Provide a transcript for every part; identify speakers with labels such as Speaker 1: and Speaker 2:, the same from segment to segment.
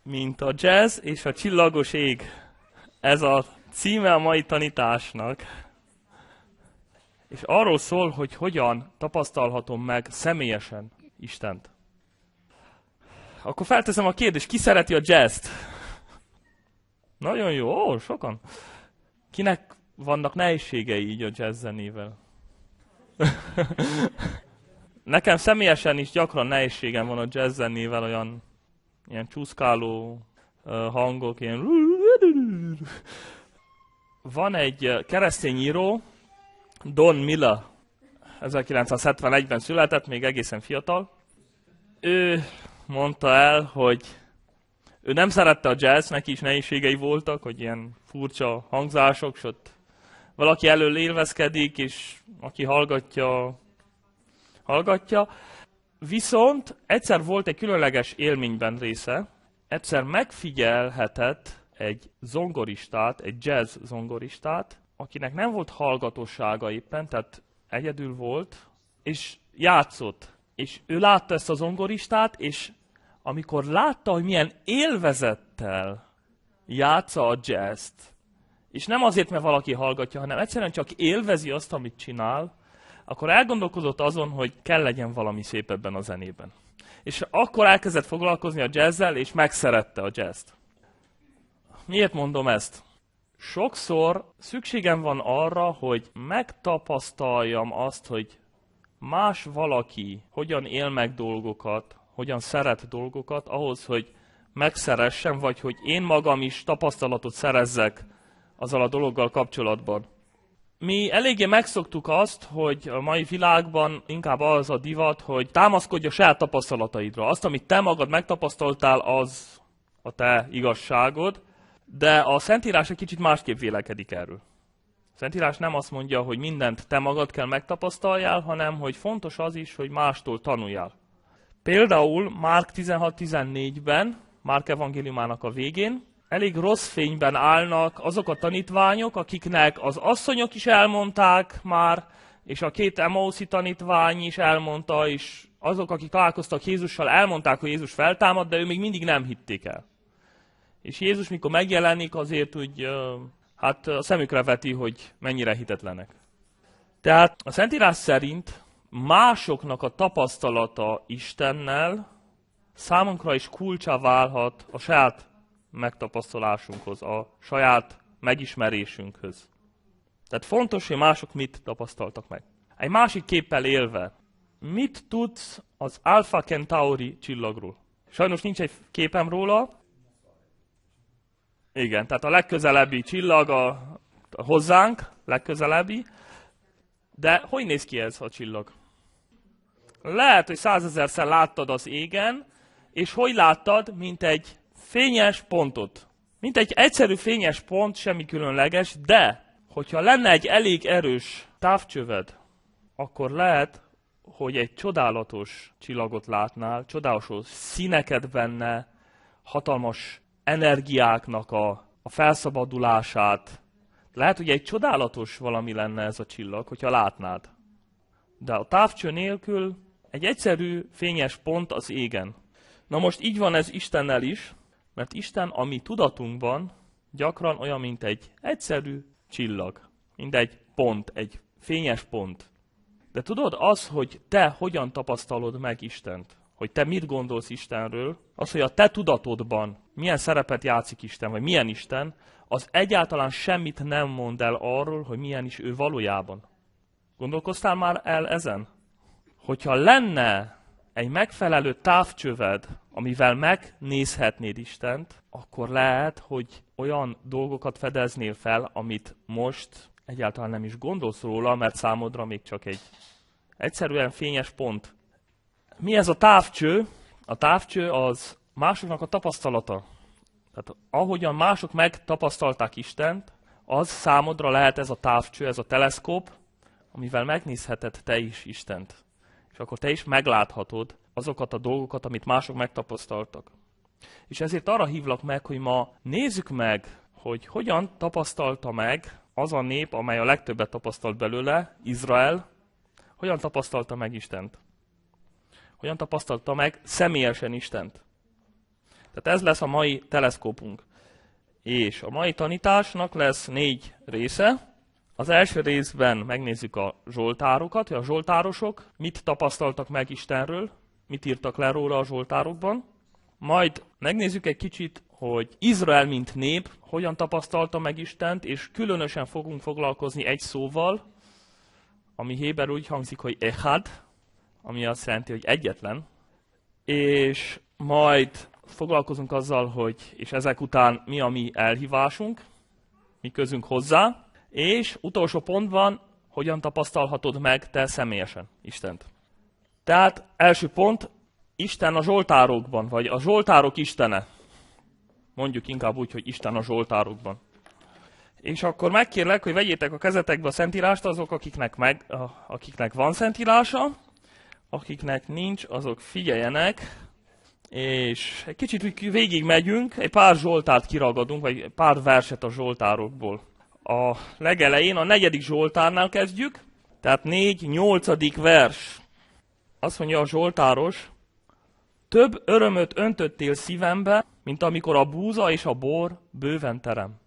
Speaker 1: mint a jazz és a csillagos ég. Ez a címe a mai tanításnak. És arról szól, hogy hogyan tapasztalhatom meg személyesen Istent. Akkor felteszem a kérdést, ki szereti a jazzt? Nagyon jó, sokan. Kinek vannak nehézségei így a jazz zenével? Nekem személyesen is gyakran nehézségem van a jazz zenével, ilyen csúszkáló hangok, ilyen... Van egy keresztény író, Don Miller, 1971-ben született, még egészen fiatal. Ő mondta el, hogy ő nem szerette a jazz, neki is nehézségei voltak, hogy ilyen furcsa hangzások, és ott valaki elől élvezkedik, és aki hallgatja. Viszont egyszer volt egy különleges élményben része, egyszer megfigyelhetett egy zongoristát, egy jazz zongoristát, akinek nem volt hallgatósága éppen, tehát egyedül volt, és játszott. És ő látta ezt a zongoristát, és amikor látta, hogy milyen élvezettel játsza a jazzt, és nem azért, mert valaki hallgatja, hanem egyszerűen csak élvezi azt, amit csinál, akkor elgondolkozott azon, hogy kell legyen valami szép ebben a zenében. És akkor elkezdett foglalkozni a jazzzel, és megszerette a jazzt. Miért mondom ezt? Sokszor szükségem van arra, hogy megtapasztaljam azt, hogy más valaki hogyan él meg dolgokat, hogyan szeret dolgokat, ahhoz, hogy megszeressem, vagy hogy én magam is tapasztalatot szerezzek azzal a dologgal kapcsolatban. Mi eléggé megszoktuk azt, hogy a mai világban inkább az a divat, hogy támaszkodj a saját tapasztalataidra. Azt, amit te magad megtapasztaltál, az a te igazságod, de a Szentírás egy kicsit másképp vélekedik erről. A Szentírás nem azt mondja, hogy mindent te magad kell megtapasztaljál, hanem hogy fontos az is, hogy mástól tanuljál. Például Márk 16-14-ben, Márk evangéliumának a végén, elég rossz fényben állnak azok a tanítványok, akiknek az asszonyok is elmondták már, és a két Emauszi tanítvány is elmondta, és azok, akik találkoztak Jézussal, elmondták, hogy Jézus feltámad, de ő még mindig nem hitték el. És Jézus, mikor megjelenik, azért úgy, hát a szemükre veti, hogy mennyire hitetlenek. Tehát a Szentírás szerint másoknak a tapasztalata Istennel számunkra is kulcsá válhat a saját megtapasztalásunkhoz, a saját megismerésünkhöz. Tehát fontos, hogy mások mit tapasztaltak meg. Egy másik képpel élve, mit tudsz az Alpha Centauri csillagról? Sajnos nincs egy képem róla. Igen, tehát a legközelebbi csillag a hozzánk, legközelebbi. De hogy néz ki ez a csillag? Lehet, hogy 100 000-szer láttad az égen, és hogy láttad, mint egy fényes pontot. Mint egy egyszerű fényes pont, semmi különleges, de hogyha lenne egy elég erős távcsöved, akkor lehet, hogy egy csodálatos csillagot látnál, csodálatos színeket benne, hatalmas energiáknak a felszabadulását. Lehet, hogy egy csodálatos valami lenne ez a csillag, hogyha látnád. De a távcső nélkül egy egyszerű fényes pont az égen. Na most így van ez Istennel is, mert Isten a mi tudatunkban gyakran olyan, mint egy egyszerű csillag. Mint egy pont, egy fényes pont. De tudod, az, hogy te hogyan tapasztalod meg Istent, hogy te mit gondolsz Istenről, az, hogy a te tudatodban milyen szerepet játszik Isten, vagy milyen Isten, az egyáltalán semmit nem mond el arról, hogy milyen is ő valójában. Gondolkoztál már el ezen? Hogyha lenne egy megfelelő távcsöved, amivel megnézhetnéd Istent, akkor lehet, hogy olyan dolgokat fedeznél fel, amit most egyáltalán nem is gondolsz róla, mert számodra még csak egy egyszerűen fényes pont. Mi ez a távcső? A távcső az másoknak a tapasztalata. Tehát ahogyan mások megtapasztalták Istent, az számodra lehet ez a távcső, ez a teleszkóp, amivel megnézheted te is Istent. És akkor te is megláthatod azokat a dolgokat, amit mások megtapasztaltak. És ezért arra hívlak meg, hogy ma nézzük meg, hogy hogyan tapasztalta meg az a nép, amely a legtöbbet tapasztalt belőle, Izrael, hogyan tapasztalta meg Istent. Hogyan tapasztalta meg személyesen Istent. Tehát ez lesz a mai teleszkópunk. És a mai tanításnak lesz 4 része. Az első részben megnézzük a zsoltárokat, hogy a zsoltárosok mit tapasztaltak meg Istenről, mit írtak le róla a zsoltárokban. Majd megnézzük egy kicsit, hogy Izrael mint nép hogyan tapasztalta meg Istent, és különösen fogunk foglalkozni egy szóval, ami héberül úgy hangzik, hogy echad, ami azt jelenti, hogy egyetlen. És majd foglalkozunk azzal, hogy és ezek után mi a mi elhívásunk, mi közünk hozzá, és utolsó pontban, hogyan tapasztalhatod meg te személyesen Istent. Tehát első pont, Isten a zsoltárokban, vagy a zsoltárok Istene. Mondjuk inkább úgy, hogy Isten a zsoltárokban. És akkor megkérlek, hogy vegyétek a kezetekbe a Szentírást azok, akiknek van Szentírása, akiknek nincs, azok figyeljenek, és egy kicsit úgy végig megyünk, egy pár zsoltárt kiragadunk, vagy pár verset a zsoltárokból. A legelején, a 4. zsoltárnál kezdjük, tehát 4-8. vers. Azt mondja a zsoltáros, több örömöt öntöttél szívembe, mint amikor a búza és a bor bőven terem.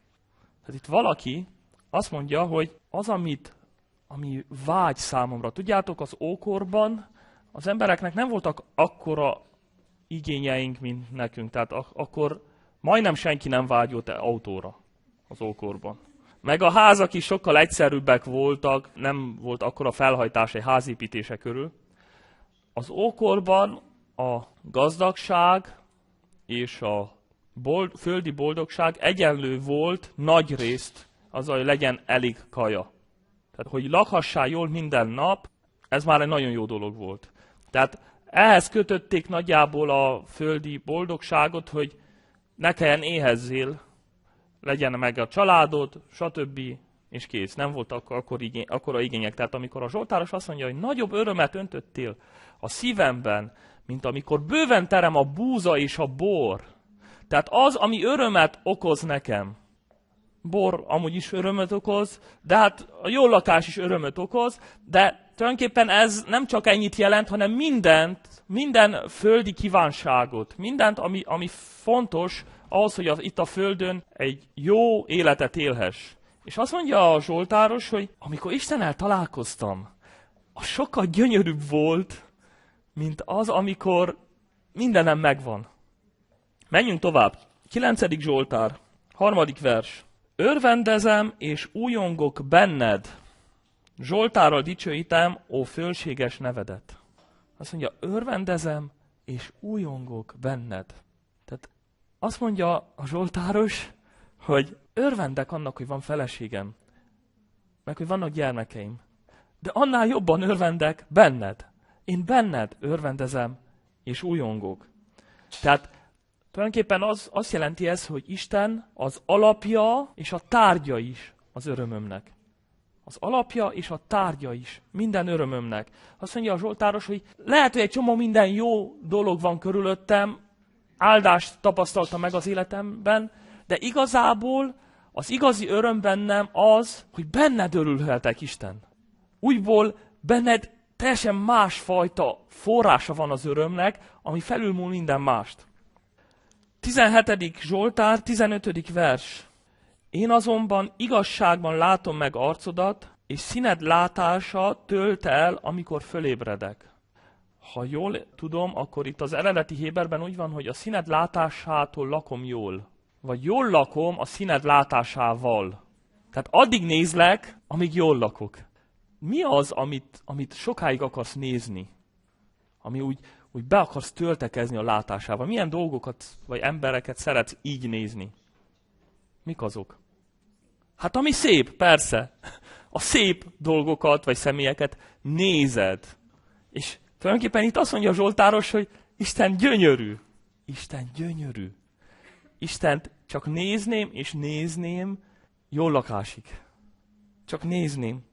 Speaker 1: Tehát itt valaki azt mondja, hogy az, ami vágy számomra. Tudjátok, az ókorban az embereknek nem voltak akkora igényeink, mint nekünk. Tehát akkor majdnem senki nem vágyott autóra az ókorban. Meg a házak is sokkal egyszerűbbek voltak, nem volt akkora felhajtás egy házépítése körül. Az ókorban a gazdagság és a földi boldogság egyenlő volt nagy részt azzal, hogy legyen elég kaja. Tehát, hogy lakhassál jól minden nap, ez már egy nagyon jó dolog volt. Tehát ehhez kötötték nagyjából a földi boldogságot, hogy ne kelljen éhezzél, legyen meg a családod, stb. És kész. Nem voltak akkora igények. Tehát amikor a zsoltáros azt mondja, hogy nagyobb örömet öntöttél a szívemben, mint amikor bőven terem a búza és a bor. Tehát az, ami örömet okoz nekem. Bor amúgy is örömet okoz, de hát a jó lakás is örömet okoz, de tulajdonképpen ez nem csak ennyit jelent, hanem minden földi kívánságot, mindent, ami fontos ahhoz, hogy itt a földön egy jó életet élhess. És azt mondja a zsoltáros, hogy amikor Istennel találkoztam, az sokkal gyönyörűbb volt, mint az, amikor mindenem megvan. Menjünk tovább. 9. Zsoltár, 3. vers. Örvendezem és újongok benned. Zsoltárral dicsőítem, ó fölséges nevedet. Azt mondja, örvendezem és újongok benned. Tehát azt mondja a zsoltáros, hogy örvendek annak, hogy van feleségem, meg hogy vannak gyermekeim. De annál jobban örvendek benned. Én benned örvendezem és újongok. Tehát tulajdonképpen azt jelenti ez, hogy Isten az alapja és a tárgya is az örömömnek. Az alapja és a tárgya is minden örömömnek. Azt mondja a zsoltáros, hogy lehet, hogy egy csomó minden jó dolog van körülöttem, áldást tapasztaltam meg az életemben, de igazából az igazi öröm bennem az, hogy benned örülhetek, Isten. Úgyból benned teljesen másfajta forrása van az örömnek, ami felülmúl minden mást. 17. Zsoltár, 15. vers. Én azonban igazságban látom meg arcodat, és színed látása tölt el, amikor fölébredek. Ha jól tudom, akkor itt az eredeti héberben úgy van, hogy a színed látásától lakom jól. Vagy jól lakom a színed látásával. Tehát addig nézlek, amíg jól lakok. Mi az, amit sokáig akarsz nézni? Ami úgy be akarsz töltekezni a látásával. Milyen dolgokat vagy embereket szeretsz így nézni? Mik azok? Hát ami szép, persze. A szép dolgokat vagy személyeket nézed. És tulajdonképpen itt azt mondja a zsoltáros, hogy Isten gyönyörű. Isten gyönyörű. Istent csak nézném és nézném jól lakásig. Csak nézném.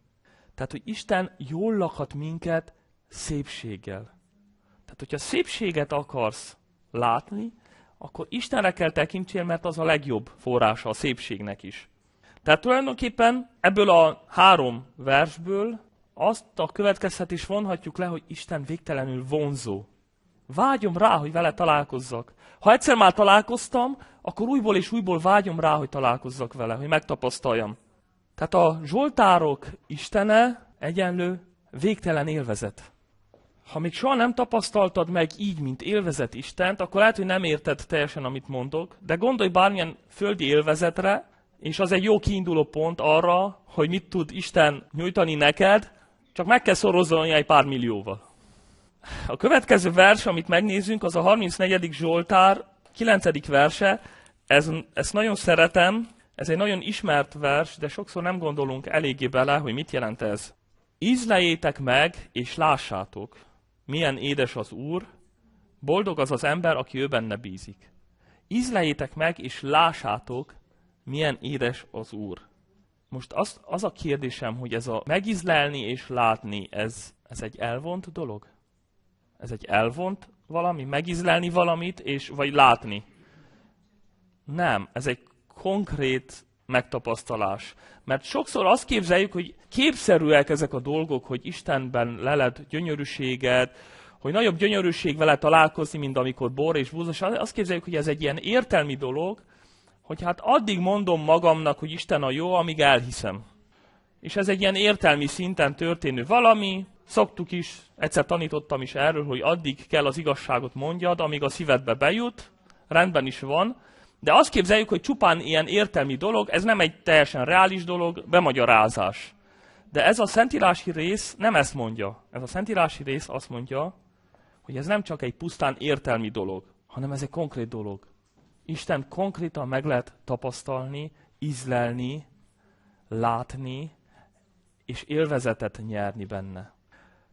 Speaker 1: Tehát, hogy Isten jól lakhat minket szépséggel. Tehát, hogyha szépséget akarsz látni, akkor Istenre kell tekintsél, mert az a legjobb forrása a szépségnek is. Tehát tulajdonképpen ebből a 3 versből azt a következtetést vonhatjuk le, hogy Isten végtelenül vonzó. Vágyom rá, hogy vele találkozzak. Ha egyszer már találkoztam, akkor újból és újból vágyom rá, hogy találkozzak vele, hogy megtapasztaljam. Tehát a zsoltárok istene egyenlő végtelen élvezet. Ha még soha nem tapasztaltad meg így, mint élvezet Istent, akkor lehet, hogy nem érted teljesen, amit mondok, de gondolj bármilyen földi élvezetre, és az egy jó kiinduló pont arra, hogy mit tud Isten nyújtani neked, csak meg kell szorozni egy pár millióval. A következő vers, amit megnézzünk, az a 34. Zsoltár 9. verse. Ezt nagyon szeretem, ez egy nagyon ismert vers, de sokszor nem gondolunk eléggé bele, hogy mit jelent ez. Ízleljétek meg, és lássátok, milyen édes az Úr, boldog az az ember, aki ő benne bízik. Ízleljétek meg, és lássátok, milyen édes az Úr. Most az a kérdésem, hogy ez a megízlelni és látni, ez egy elvont dolog? Ez egy elvont valami? Megízlelni valamit, vagy látni? Nem, ez egy konkrét megtapasztalás. Mert sokszor azt képzeljük, hogy képszerűek ezek a dolgok, hogy Istenben leled gyönyörűséget, hogy nagyobb gyönyörűség vele találkozni, mint amikor bor és búza, és azt képzeljük, hogy ez egy ilyen értelmi dolog, hogy hát addig mondom magamnak, hogy Isten a jó, amíg elhiszem. És ez egy ilyen értelmi szinten történő valami, szoktuk is, egyszer tanítottam is erről, hogy addig kell az igazságot mondjad, amíg a szívedbe bejut, rendben is van, de azt képzeljük, hogy csupán ilyen értelmi dolog, ez nem egy teljesen reális dolog, bemagyarázás. De ez a szentírási rész nem ezt mondja. Ez a szentírási rész azt mondja, hogy ez nem csak egy pusztán értelmi dolog, hanem ez egy konkrét dolog. Isten konkrétan meg lehet tapasztalni, ízlelni, látni, és élvezetet nyerni benne.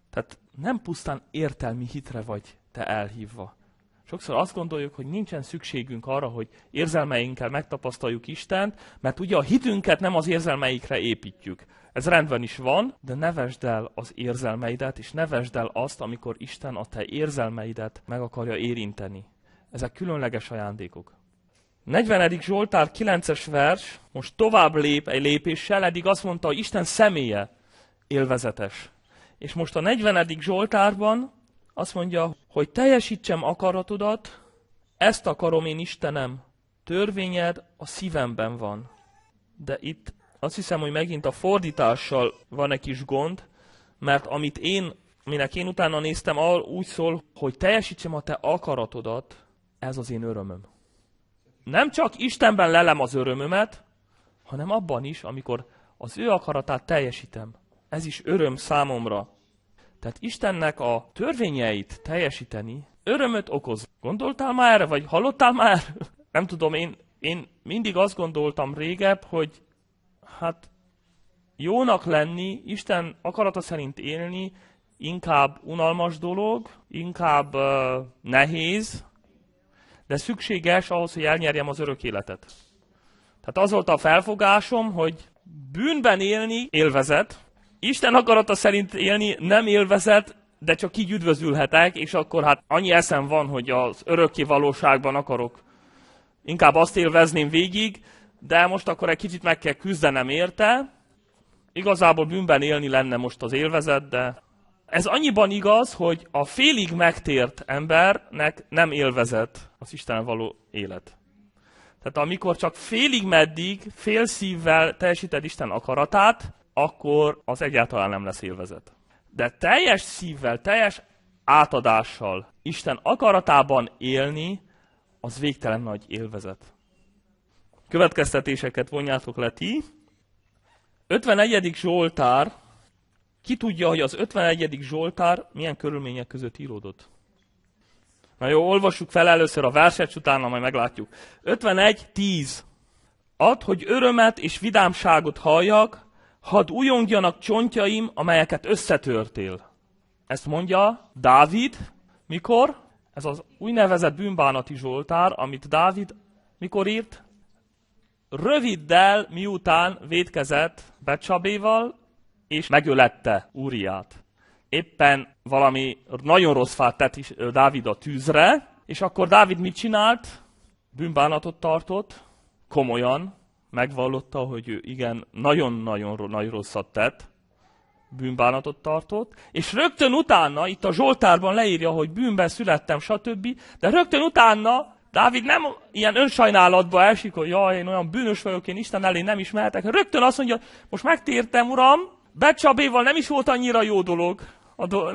Speaker 1: Tehát nem pusztán értelmi hitre vagy te elhívva. Sokszor azt gondoljuk, hogy nincsen szükségünk arra, hogy érzelmeinkkel megtapasztaljuk Istent, mert ugye a hitünket nem az érzelmeikre építjük. Ez rendben is van, de ne vesd el az érzelmeidet, és ne vesd el azt, amikor Isten a te érzelmeidet meg akarja érinteni. Ezek különleges ajándékok. 40. Zsoltár 9-es vers, most tovább lép egy lépéssel, eddig azt mondta, hogy Isten személye élvezetes. És most a 40. Zsoltárban azt mondja, hogy teljesítsem akaratodat, ezt akarom én Istenem, törvényed a szívemben van. De itt azt hiszem, hogy megint a fordítással van egy kis gond, mert aminek én utána néztem, úgy szól, hogy teljesítsem a te akaratodat, ez az én örömöm. Nem csak Istenben lelem az örömömet, hanem abban is, amikor az ő akaratát teljesítem. Ez is öröm számomra. Tehát Istennek a törvényeit teljesíteni örömöt okoz. Gondoltál már erre, vagy hallottál már? Nem tudom, én mindig azt gondoltam régebb, hogy hát jónak lenni, Isten akarata szerint élni, inkább unalmas dolog, inkább nehéz, de szükséges ahhoz, hogy elnyerjem az örök életet. Tehát az volt a felfogásom, hogy bűnben élni élvezet, Isten akarata szerint élni nem élvezet, de csak így üdvözülhetek, és akkor hát annyi eszem van, hogy az örökké valóságban akarok. Inkább azt élvezném végig, de most akkor egy kicsit meg kell küzdenem érte. Igazából bűnben élni lenne most az élvezet, de ez annyiban igaz, hogy a félig megtért embernek nem élvezet az Istennel való élet. Tehát amikor csak félig meddig, fél szívvel teljesíted Isten akaratát, akkor az egyáltalán nem lesz élvezet. De teljes szívvel, teljes átadással Isten akaratában élni, az végtelen nagy élvezet. Következtetéseket vonjátok le ti. 51. Zsoltár. Ki tudja, hogy az 51. Zsoltár milyen körülmények között íródott? Na jó, olvassuk fel először a verset, utána majd meglátjuk. 51.10. Add, hogy örömet és vidámságot halljak, hadd újongjanak csontjaim, amelyeket összetörtél. Ezt mondja Dávid. Mikor? Ez az úgynevezett bűnbánati Zsoltár, amit Dávid mikor írt? Röviddel miután vétkezett Betsabéval, és megölette Úriát. Éppen valami nagyon rossz fát tett is Dávid a tűzre, és akkor Dávid mit csinált? Bűnbánatot tartott, komolyan megvallotta, hogy ő igen, nagyon-nagyon nagy rosszat tett, bűnbánatot tartott, és rögtön utána, itt a Zsoltárban leírja, hogy bűnben születtem, stb., de rögtön utána Dávid nem ilyen önsajnálatba esik, hogy jaj, én olyan bűnös vagyok, én Isten elé nem is mehetek. Rögtön azt mondja, most megtértem, Uram, Betcsabéval nem is volt annyira jó dolog,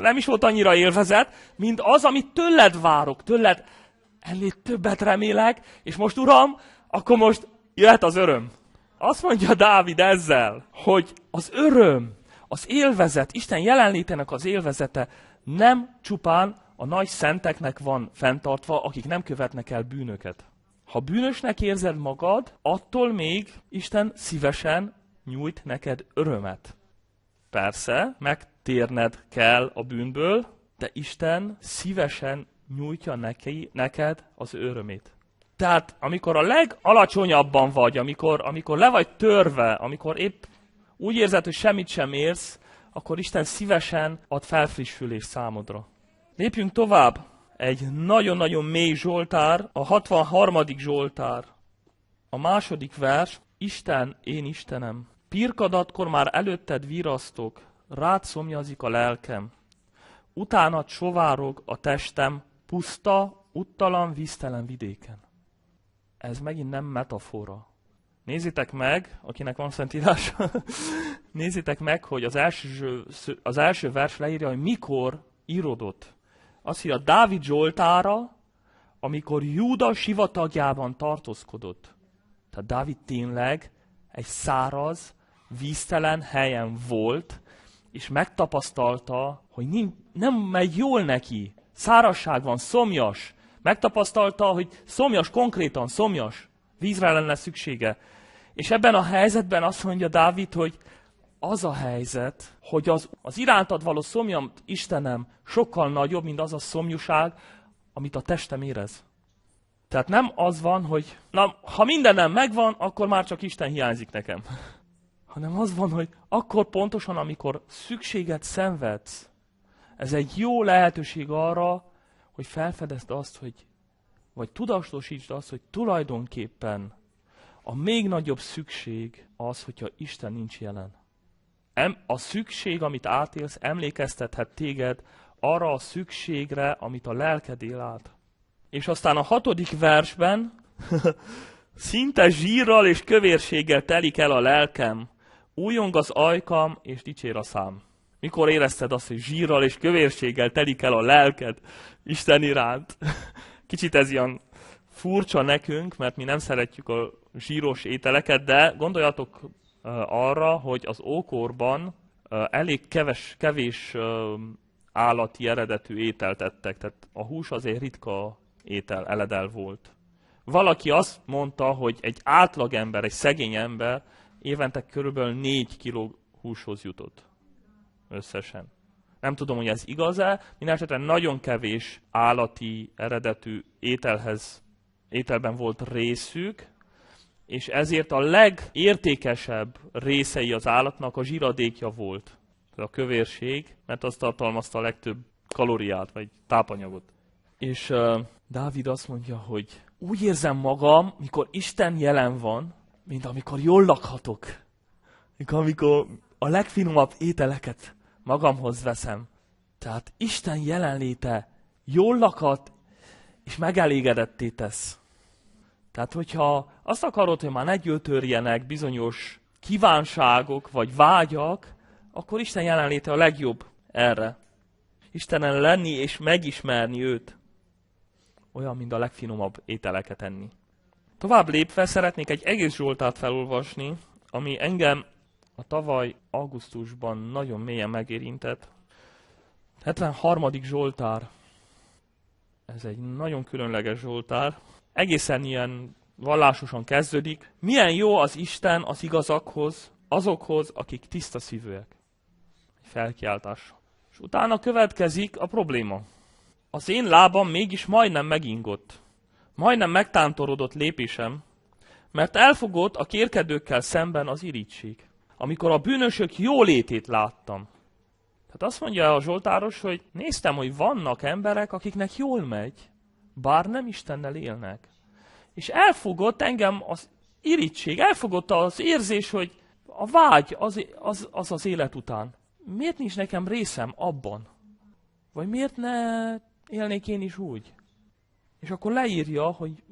Speaker 1: nem is volt annyira élvezet, mint az, amit tőled várok, tőled ennél többet remélek, és most, Uram, akkor most jöhet az öröm. Azt mondja Dávid ezzel, hogy az öröm, az élvezet, Isten jelenlétének az élvezete nem csupán a nagy szenteknek van fenntartva, akik nem követnek el bűnöket. Ha bűnösnek érzed magad, attól még Isten szívesen nyújt neked örömet. Persze, megtérned kell a bűnből, de Isten szívesen nyújtja neked az örömét. Tehát, amikor a legalacsonyabban vagy, amikor le vagy törve, amikor épp úgy érzed, hogy semmit sem érsz, akkor Isten szívesen ad felfrissülést számodra. Lépjünk tovább. Egy nagyon-nagyon mély Zsoltár, a 63. Zsoltár. A második vers, Isten, én Istenem, pirkadatkor már előtted virasztok, rád szomjazik a lelkem. Utánad sovárog a testem, puszta, úttalan, víztelen vidéken. Ez megint nem metafora. Nézzétek meg, akinek van szentírás, nézzétek meg, hogy az első vers leírja, hogy mikor írodott. Azt írja, Dávid Zsoltára, amikor Júda sivatagjában tartózkodott. Tehát Dávid tényleg egy száraz, víztelen helyen volt, és megtapasztalta, hogy nem megy jól neki. Szárazság van, szomjas. Megtapasztalta, hogy szomjas, konkrétan szomjas. Vízre lenne szüksége. És ebben a helyzetben azt mondja Dávid, hogy az a helyzet, hogy az irántad való szomjam, Istenem, sokkal nagyobb, mint az a szomjúság, amit a testem érez. Tehát nem az van, hogy ha mindenem megvan, akkor már csak Isten hiányzik nekem. Hanem az van, hogy akkor pontosan, amikor szükséget szenvedsz, ez egy jó lehetőség arra, hogy felfedezd azt, vagy tudatosítsd azt, hogy tulajdonképpen a még nagyobb szükség az, hogyha Isten nincs jelen. A szükség, amit átélsz, emlékeztethet téged arra a szükségre, amit a lelked él át. És aztán a 6. versben szinte zsírral és kövérséggel telik el a lelkem, újjong az ajkam és dicsér a szám. Mikor érezted azt, hogy zsírral és kövérséggel telik el a lelked Isten iránt? Kicsit ez ilyen furcsa nekünk, mert mi nem szeretjük a zsíros ételeket, de gondoljatok arra, hogy az ókorban elég kevés állati eredetű ételt ettek, tehát a hús azért ritka eledel volt. Valaki azt mondta, hogy egy átlagember, egy szegény ember évente körülbelül 4 kiló húshoz jutott összesen. Nem tudom, hogy ez igaz-e, mindenesetre nagyon kevés állati eredetű ételben volt részük, és ezért a legértékesebb részei az állatnak a zsíradékja volt. A kövérség, mert az tartalmazta a legtöbb kalóriát, vagy tápanyagot. És Dávid azt mondja, hogy úgy érzem magam, mikor Isten jelen van, mint amikor jól lakhatok. Amikor a legfinomabb ételeket magamhoz veszem. Tehát Isten jelenléte jól lakhat, és megelégedetté tesz. Tehát, hogyha azt akarod, hogy már ne gyötörjenek bizonyos kívánságok, vagy vágyak, akkor Isten jelenléte a legjobb erre. Istenen lenni és megismerni őt. Olyan, mint a legfinomabb ételeket enni. Tovább lépve szeretnék egy egész Zsoltárt felolvasni, ami engem a tavaly augusztusban nagyon mélyen megérintett. 73. Zsoltár. Ez egy nagyon különleges Zsoltár. Egészen ilyen vallásosan kezdődik. Milyen jó az Isten az igazakhoz, azokhoz, akik tiszta szívűek. Egy felkiáltás. És utána következik a probléma. Az én lábam mégis majdnem megingott. Majdnem megtántorodott lépésem, mert elfogott a kérkedőkkel szemben az irigység. Amikor a bűnösök jólétét láttam. Tehát azt mondja a Zsoltáros, hogy néztem, hogy vannak emberek, akiknek jól megy, bár nem Istennel élnek. És elfogott engem az irigység, elfogott az érzés, hogy a vágy az élet után. miért nincs nekem részem abban? Vagy miért ne élnék én is úgy? És akkor leírja, hogy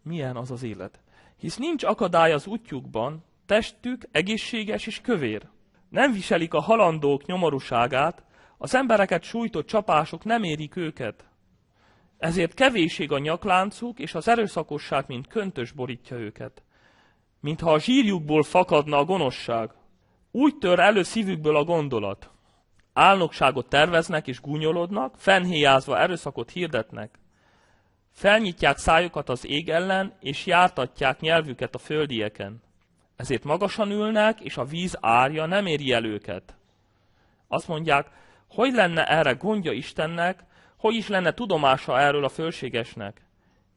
Speaker 1: milyen az az élet. Hisz nincs akadály az útjukban, testük egészséges és kövér. Nem viselik a halandók nyomorúságát, az embereket sújtott csapások nem érik őket. Ezért kevésség a nyakláncuk, és az erőszakosság, mint köntös borítja őket. Mintha a zsírjukból fakadna a gonoszság. Úgy tör elő szívükből a gondolat. Álnokságot terveznek és gúnyolodnak, fennhéjázva erőszakot hirdetnek. Felnyitják szájukat az ég ellen, és jártatják nyelvüket a földieken. Ezért magasan ülnek, és a víz árja nem éri el őket. Azt mondják, hogy lenne erre gondja Istennek, hogy is lenne tudomása erről a fölségesnek.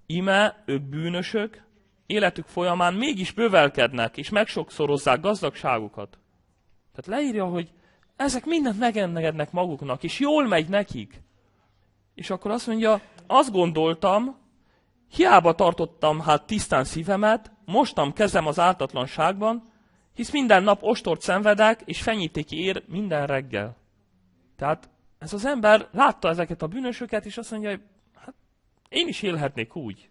Speaker 1: Íme ők bűnösök, életük folyamán mégis bővelkednek, és megsokszorozzák gazdagságukat. Tehát leírja, hogy ezek mindent megengednek maguknak, és jól megy nekik. És akkor azt mondja, azt gondoltam, hiába tartottam hát tisztán szívemet, mostam kezem az ártatlanságban, hisz minden nap ostort szenvedek, és fenyítéki ér minden reggel. Tehát ez az ember látta ezeket a bűnösöket, és azt mondja, hogy hát én is élhetnék úgy.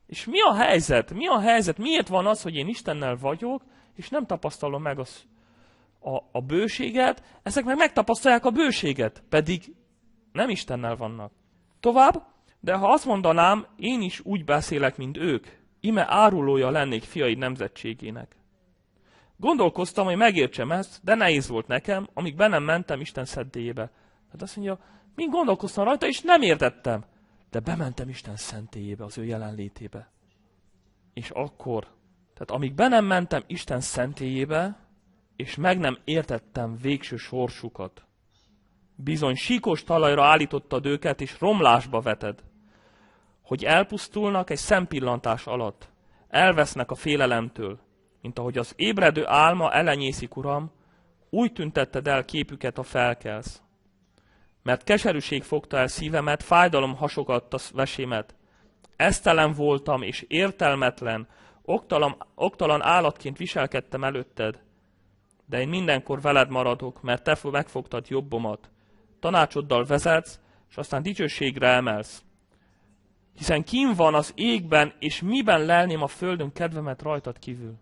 Speaker 1: És mi a helyzet? Mi a helyzet? Miért van az, hogy én Istennel vagyok, és nem tapasztalom meg a bőséget, ezek meg megtapasztalják a bőséget, pedig nem Istennel vannak. Tovább, de ha azt mondanám, én is úgy beszélek, mint ők, ime árulója lennék fiaid nemzetségének. Gondolkoztam, hogy megértsem ezt, de nehéz volt nekem, amíg be nem mentem Isten szentélyébe. Hát azt mondja, mind gondolkoztam rajta, és nem értettem. De bementem Isten szentélyébe, az ő jelenlétébe. És akkor, tehát amíg be nem mentem Isten szentélyébe, és meg nem értettem végső sorsukat, bizony síkos talajra állítottad őket, és romlásba veted, hogy elpusztulnak egy szempillantás alatt, elvesznek a félelemtől, mint ahogy az ébredő álma elenyészik, Uram, úgy tüntetted el képüket, a felkelsz. Mert keserűség fogta el szívemet, fájdalom hasogatta vesémet. Esztelen voltam, és értelmetlen, oktalan állatként viselkedtem előtted. De én mindenkor veled maradok, mert te megfogtad jobbomat. Tanácsoddal vezetsz, és aztán dicsőségre emelsz. Hiszen kín van az égben, és miben lelném a földön kedvemet rajtad kívül.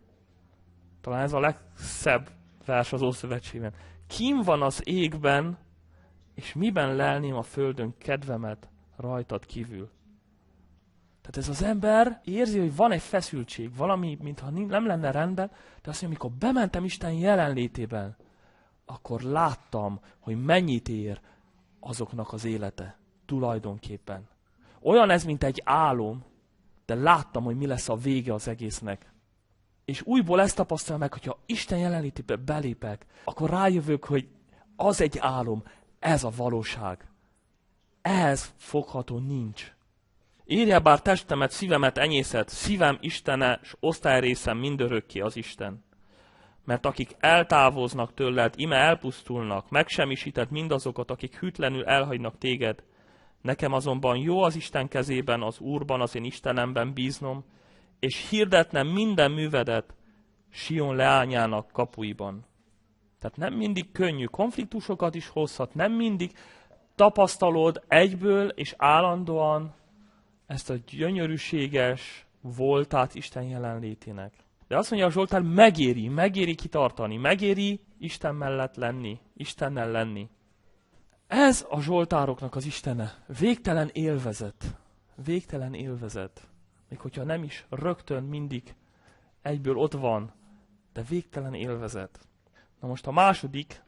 Speaker 1: Talán ez a legszebb vers az Ószövetségben. Kín van az égben, és miben lelném a földön kedvemet rajtad kívül. Tehát ez az ember érzi, hogy van egy feszültség, valami, mintha nem lenne rendben, de azt mondja, amikor bementem Isten jelenlétében, akkor láttam, hogy mennyit ér azoknak az élete tulajdonképpen. Olyan ez, mint egy álom, de láttam, hogy mi lesz a vége az egésznek. És újból ezt tapasztalom meg, hogyha Isten jelenlétébe belépek, akkor rájövök, hogy az egy álom, ez a valóság. Ehhez fogható nincs. Írja bár testemet, szívemet enyészet, szívem Istene, s osztályrészem mindörökké az Isten. Mert akik eltávoznak tőled, ime elpusztulnak, megsemmisíted mindazokat, akik hűtlenül elhagynak téged. Nekem azonban jó az Isten kezében, az Úrban, az én Istenemben bíznom, és hirdetnem minden művedet Sion leányának kapuiban. Tehát nem mindig könnyű, konfliktusokat is hozhat, nem mindig tapasztalod egyből és állandóan ezt a gyönyörűséges voltát Isten jelenlétének. De azt mondja a Zsoltár, megéri kitartani, megéri Isten mellett lenni, Istennel lenni. Ez a Zsoltároknak az Istene. Végtelen élvezet. Végtelen élvezet. Még hogyha nem is rögtön mindig egyből ott van, de végtelen élvezet. Na most a második,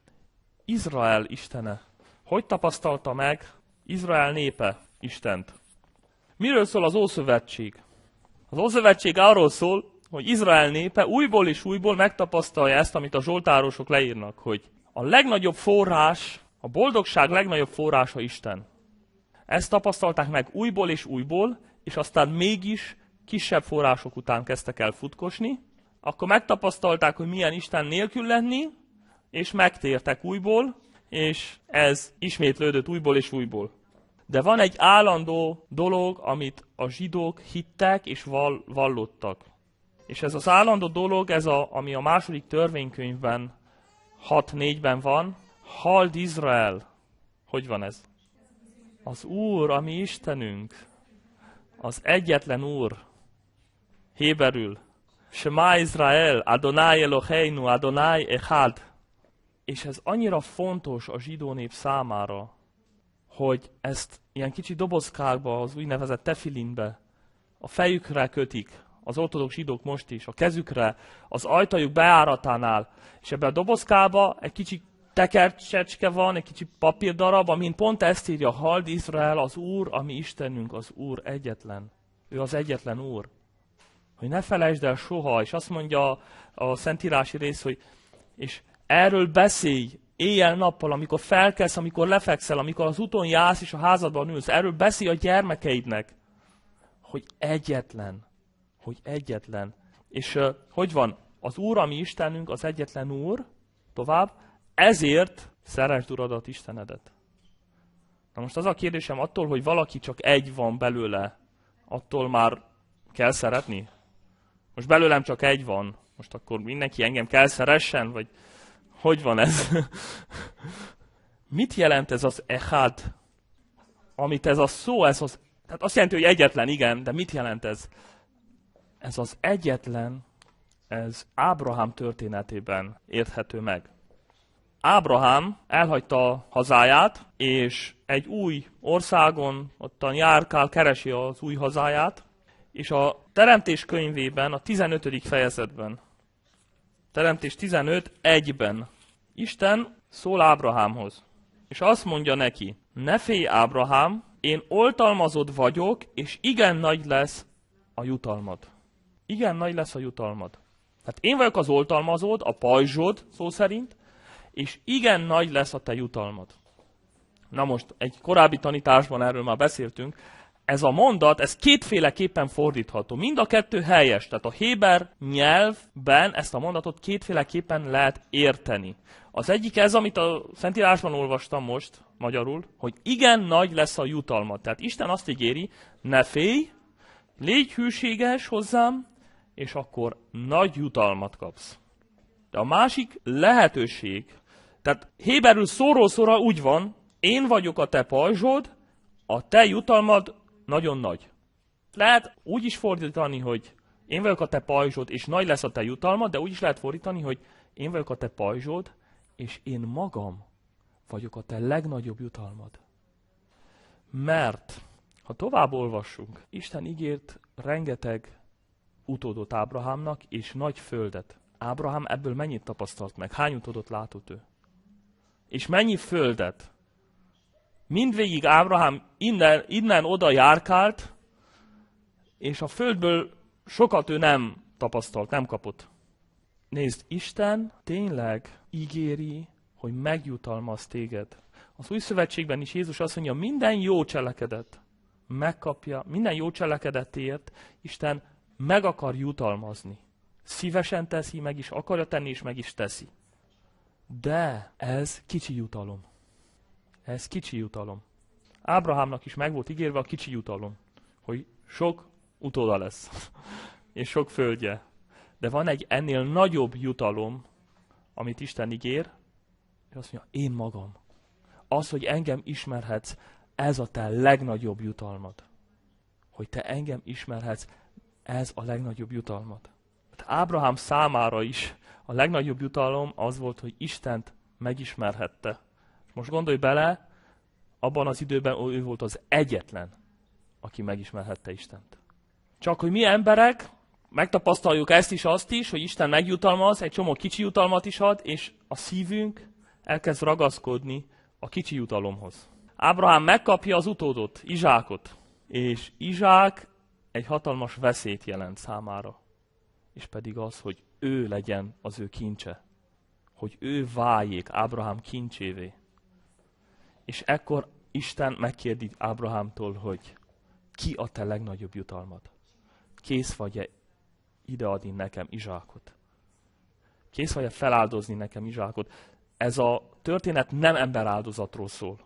Speaker 1: Izrael Istene. Hogy tapasztalta meg Izrael népe Istent? Miről szól az Ószövetség? Az Ószövetség arról szól, hogy Izrael népe újból és újból megtapasztalja ezt, amit a zsoltárosok leírnak, hogy a legnagyobb forrás, a boldogság legnagyobb forrása Isten. Ezt tapasztalták meg újból, és aztán mégis kisebb források után kezdtek el futkosni, akkor megtapasztalták, hogy milyen Isten nélkül lenni, és megtértek újból, és ez ismétlődött újból és újból. De van egy állandó dolog, amit a zsidók hittek és vallottak. És ez az állandó dolog, ami a második törvénykönyvben 6:4-ben van, Halld Izrael! Hogy van ez? Az Úr, a mi Istenünk, az egyetlen Úr, héberül. Shema Izrael, Adonai Eloheinu, Adonai Echad. És ez annyira fontos a zsidó nép számára, hogy ezt ilyen kicsi dobozkákba, az úgynevezett tefilinbe, a fejükre kötik, az ortodox zsidók most is, a kezükre, az ajtajuk bejáratánál, és ebben a dobozkába egy kicsi tekercsecske van, egy kicsi papírdarab, amin pont ezt írja, halld Izrael, az Úr, a mi Istenünk, az Úr egyetlen. Ő az egyetlen Úr. Hogy ne felejtsd el soha, és azt mondja a szentírási rész, hogy és erről beszélj éjjel-nappal, amikor felkelsz, amikor lefekszel, amikor az úton jársz és a házadban ülsz, erről beszélj a gyermekeidnek, hogy egyetlen. És hogy van? Az Úr, a mi Istenünk, az egyetlen Úr, tovább, ezért szeresd Uradat, Istenedet. Na most az a kérdésem, attól, hogy valaki csak egy van belőle, attól már kell szeretni? Most belőlem csak egy van, most akkor mindenki engem kell szeressen, vagy hogy van ez? Mit jelent ez az echad? Amit ez a szó, tehát azt jelenti, hogy egyetlen, igen, de mit jelent ez? Ez az egyetlen, ez Ábrahám történetében érthető meg. Ábrahám elhagyta a hazáját, és egy új országon, ottan járkál, keresi az új hazáját, és a Teremtés könyvében, a 15. fejezetben, Teremtés 15:1-ben Isten szól Ábrahámhoz, és azt mondja neki, ne félj Ábrahám, én oltalmazod vagyok, és igen nagy lesz a jutalmad. Igen nagy lesz a jutalmad. Tehát én vagyok az oltalmazód, a pajzsod, szó szerint, és igen nagy lesz a te jutalmad. Na most, egy korábbi tanításban erről már beszéltünk, ez a mondat, ez kétféleképpen fordítható. Mind a kettő helyes, tehát a héber nyelvben ezt a mondatot kétféleképpen lehet érteni. Az egyik ez, amit a Szentírásban olvastam most, magyarul, hogy igen nagy lesz a jutalma. Tehát Isten azt ígéri, ne félj, légy hűséges hozzám, és akkor nagy jutalmat kapsz. De a másik lehetőség, tehát héberül szóról szóra úgy van, én vagyok a te pajzsod, a te jutalmad nagyon nagy. Lehet úgy is fordítani, hogy én vagyok a te pajzsod, és nagy lesz a te jutalmad, de úgy is lehet fordítani, hogy én vagyok a te pajzsod, és én magam vagyok a te legnagyobb jutalmad. Mert, ha tovább olvassunk, Isten ígért rengeteg utódot Ábrahámnak, és nagy földet. Ábrahám ebből mennyit tapasztalt meg? Hány utódot látott ő? És mennyi földet? Mindvégig Ábrahám innen oda járkált, és a földből sokat ő nem tapasztalt, nem kapott. Nézd, Isten tényleg ígéri, hogy megjutalmaz téged. Az Új Szövetségben is Jézus azt mondja, minden jó cselekedet megkapja, minden jó cselekedetért Isten meg akar jutalmazni. Szívesen teszi, meg is akarja tenni, és meg is teszi. De ez kicsi jutalom. Ez kicsi jutalom. Ábrahámnak is meg volt ígérve a kicsi jutalom, hogy sok utóda lesz, és sok földje. De van egy ennél nagyobb jutalom, amit Isten ígér, és azt mondja, én magam. Az, hogy engem ismerhetsz, ez a te legnagyobb jutalmad. Hogy te engem ismerhetsz, ez a legnagyobb jutalmad. Hát Ábrahám számára is a legnagyobb jutalom az volt, hogy Istent megismerhette. Most gondolj bele, abban az időben ő volt az egyetlen, aki megismerhette Istent. Csak hogy mi emberek megtapasztaljuk ezt is, azt is, hogy Isten megjutalmaz, egy csomó kicsi jutalmat is ad, és a szívünk elkezd ragaszkodni a kicsi jutalomhoz. Ábrahám megkapja az utódot, Izsákot, és Izsák egy hatalmas veszélyt jelent számára, és pedig az, hogy ő legyen az ő kincse, hogy ő váljék Ábrahám kincsévé. És ekkor Isten megkérdi Ábrahámtól, hogy ki a te legnagyobb jutalmad? Kész vagy-e ideadni nekem Izsákot? Kész vagy-e feláldozni nekem Izsákot? Ez a történet nem emberáldozatról szól.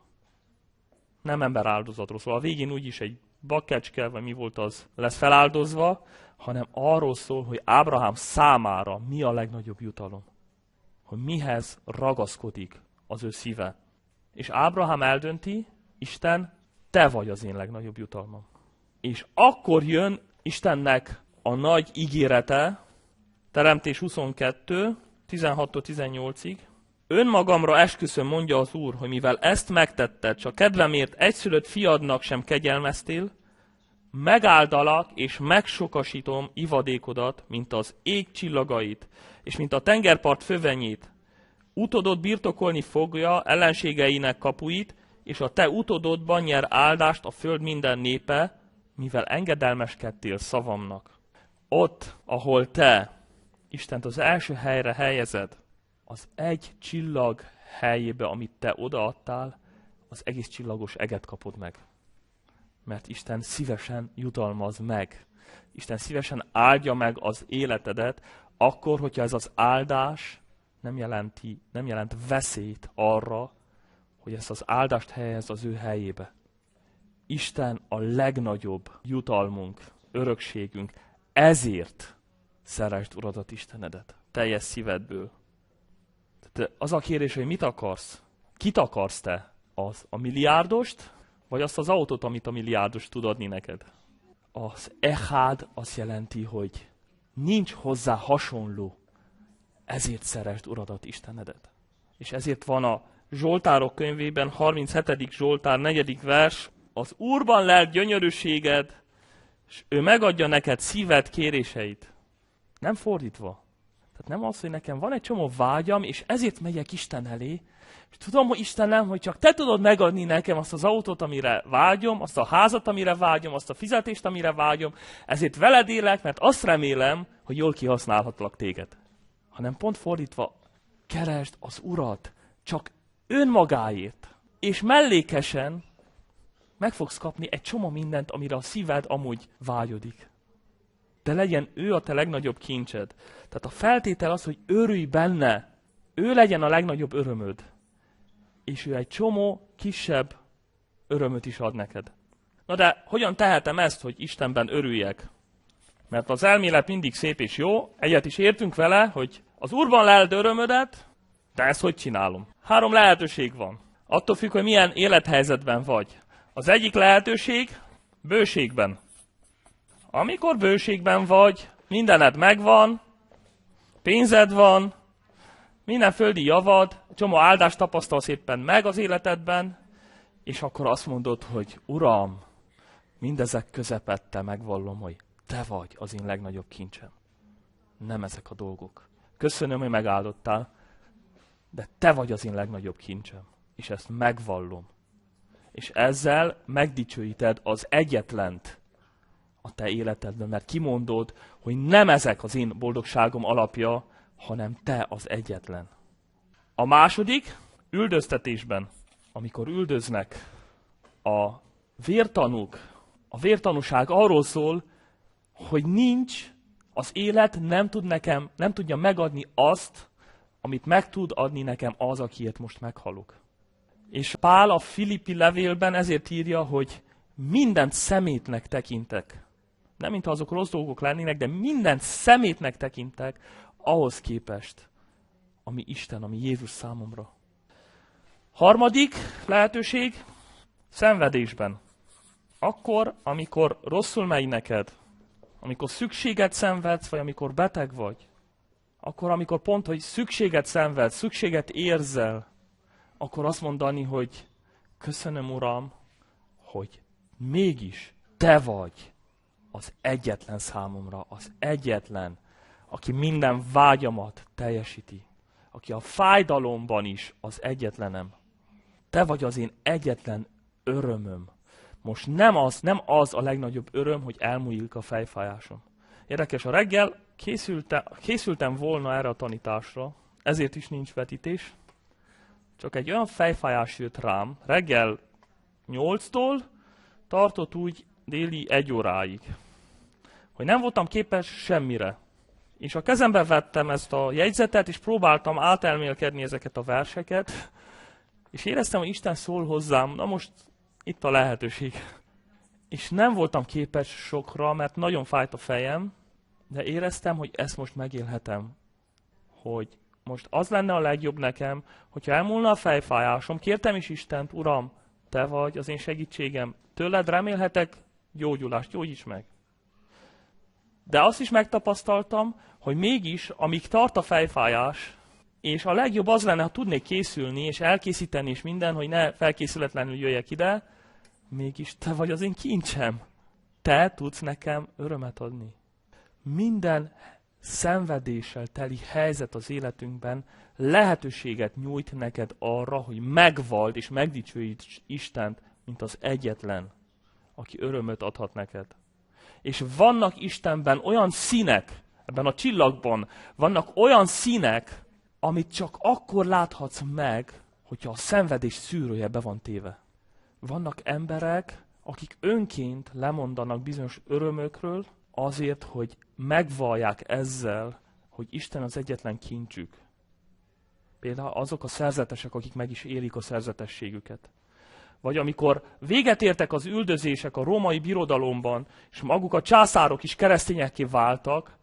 Speaker 1: Nem emberáldozatról szól. A végén úgyis egy bakkecske, vagy mi volt az, lesz feláldozva, hanem arról szól, hogy Ábrahám számára mi a legnagyobb jutalom. Hogy mihez ragaszkodik az ő szíve. És Ábrahám eldönti, Isten, te vagy az én legnagyobb jutalmam. És akkor jön Istennek a nagy ígérete, Teremtés 22, 16-18-ig. Önmagamra esküszöm, mondja az Úr, hogy mivel ezt megtetted, csak kedvemért egyszülött fiadnak sem kegyelmeztél, megáldalak és megsokasítom ivadékodat, mint az ég csillagait, és mint a tengerpart fövenyét. Utódod birtokolni fogja ellenségeinek kapuit, és a te utódodban nyer áldást a föld minden népe, mivel engedelmeskedtél szavamnak. Ott, ahol te Istent az első helyre helyezed, az egy csillag helyébe, amit te odaadtál, az egész csillagos eget kapod meg. Mert Isten szívesen jutalmaz meg. Isten szívesen áldja meg az életedet, akkor, hogyha ez az áldás nem jelent veszélyt arra, hogy ezt az áldást helyez az ő helyébe. Isten a legnagyobb jutalmunk, örökségünk. Ezért szeresd Uradat, Istenedet, teljes szívedből. Tehát az a kérdés, hogy mit akarsz? Kit akarsz te? A milliárdost, vagy azt az autót, amit a milliárdos tud adni neked? Az echad azt jelenti, hogy nincs hozzá hasonló. Ezért szeresd Uradat, Istenedet. És ezért van a Zsoltárok könyvében, 37. Zsoltár, 4. vers, az Úrban lelt gyönyörűséged, és ő megadja neked szíved kéréseit. Nem fordítva. Tehát nem az, hogy nekem van egy csomó vágyam, és ezért megyek Isten elé, és tudom, hogy Istenem, hogy csak te tudod megadni nekem azt az autót, amire vágyom, azt a házat, amire vágyom, azt a fizetést, amire vágyom, ezért veled élek, mert azt remélem, hogy jól kihasználhatlak téged. Hanem pont fordítva, keresd az Urat, csak önmagáért, és mellékesen meg fogsz kapni egy csomó mindent, amire a szíved amúgy vágyodik. De legyen ő a te legnagyobb kincsed. Tehát a feltétel az, hogy örülj benne. Ő legyen a legnagyobb örömöd. És ő egy csomó kisebb örömöt is ad neked. Na de hogyan tehetem ezt, hogy Istenben örüljek? Mert az elmélet mindig szép és jó. Egyet is értünk vele, hogy az Úrban leld örömödet, de ezt hogy csinálom? 3 lehetőség van. Attól függ, hogy milyen élethelyzetben vagy. Az egyik lehetőség bőségben. Amikor bőségben vagy, mindened megvan, pénzed van, minden földi javad, csomó áldást tapasztalsz éppen meg az életedben, és akkor azt mondod, hogy Uram, mindezek közepette megvallom, hogy te vagy az én legnagyobb kincsem. Nem ezek a dolgok. Köszönöm, hogy megáldottál, de te vagy az én legnagyobb kincsem, és ezt megvallom. És ezzel megdicsőíted az egyetlent a te életedben, mert kimondod, hogy nem ezek az én boldogságom alapja, hanem te az egyetlen. A második, üldöztetésben, amikor üldöznek a vértanúk, a vértanúság arról szól, hogy nincs, az élet nem tudja megadni azt, amit meg tud adni nekem az, akiért most meghalok. És Pál a Filippi levélben ezért írja, hogy mindent szemétnek tekintek. Nem mintha azok rossz dolgok lennének, de mindent szemétnek tekintek ahhoz képest, ami Isten, ami Jézus számomra. Harmadik lehetőség, szenvedésben. Akkor, amikor rosszul megy neked, amikor szükséget szenvedsz, vagy amikor beteg vagy, akkor, amikor pont, hogy szükséget szenvedsz, szükséget érzel, akkor azt mondani, hogy köszönöm, Uram, hogy mégis te vagy az egyetlen számomra, az egyetlen, aki minden vágyamat teljesíti, aki a fájdalomban is az egyetlenem. Te vagy az én egyetlen örömöm. Most nem az a legnagyobb öröm, hogy elmúlik a fejfájásom. Érdekes, a reggel készültem volna erre a tanításra, ezért is nincs vetítés. Csak egy olyan fejfájás jött rám, reggel 8-tól tartott úgy déli 1 óráig, hogy nem voltam képes semmire. És a kezembe vettem ezt a jegyzetet, és próbáltam átelmélkedni ezeket a verseket, és éreztem, hogy Isten szól hozzám, na most itt a lehetőség. És nem voltam képes sokra, mert nagyon fájt a fejem, de éreztem, hogy ezt most megélhetem, hogy Most az lenne a legjobb nekem, hogyha elmúlna a fejfájásom, kértem is Istent, Uram, Te vagy az én segítségem, tőled remélhetek gyógyulást, gyógyíts meg. De azt is megtapasztaltam, hogy mégis, amíg tart a fejfájás, és a legjobb az lenne, ha tudnék készülni, és elkészíteni és minden, hogy ne felkészületlenül jöjjek ide, mégis Te vagy az én kincsem. Te tudsz nekem örömet adni. Minden szenvedéssel teli helyzet az életünkben lehetőséget nyújt neked arra, hogy megvald és megdicsőíts Istent, mint az egyetlen, aki örömöt adhat neked. És vannak Istenben olyan színek, ebben a csillagban vannak olyan színek, amit csak akkor láthatsz meg, hogyha a szenvedés szűrője be van téve. Vannak emberek, akik önként lemondanak bizonyos örömökről, azért, hogy megvallják ezzel, hogy Isten az egyetlen kincsük. Például azok a szerzetesek, akik meg is élik a szerzetességüket. Vagy amikor véget értek az üldözések a római birodalomban, és maguk a császárok is keresztényekké váltak,